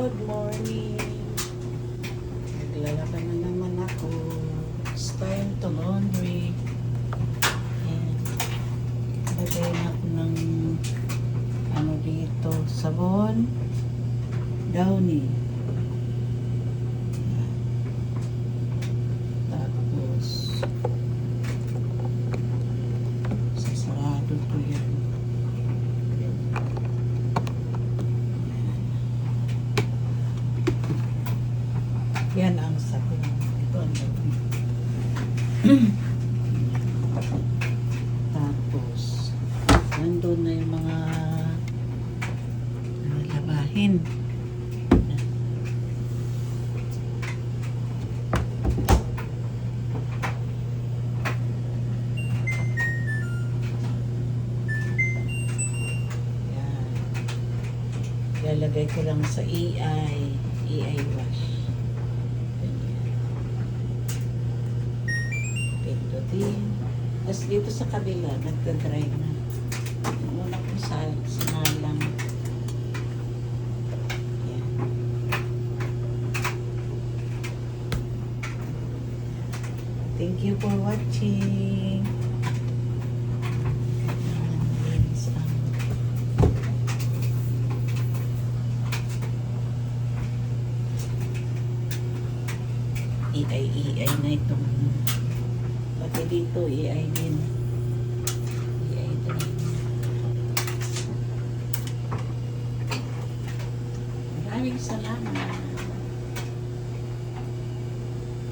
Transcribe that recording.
Good morning. Naglalaban na naman ako. It's time to laundry. And lagay na ako ng ano dito, sabon, Downy. Tapos sasarado ko yan. Yan ang sabon. Ito ang sabon. Tapos, nandun na yung mga labahin. Yan. Lalagay ko lang sa EI wash. Tapos dito sa kabila, nagda-dry na. Yung una kong sinalang. Yan. Thank you for watching. EI na itong pati dito, EI din.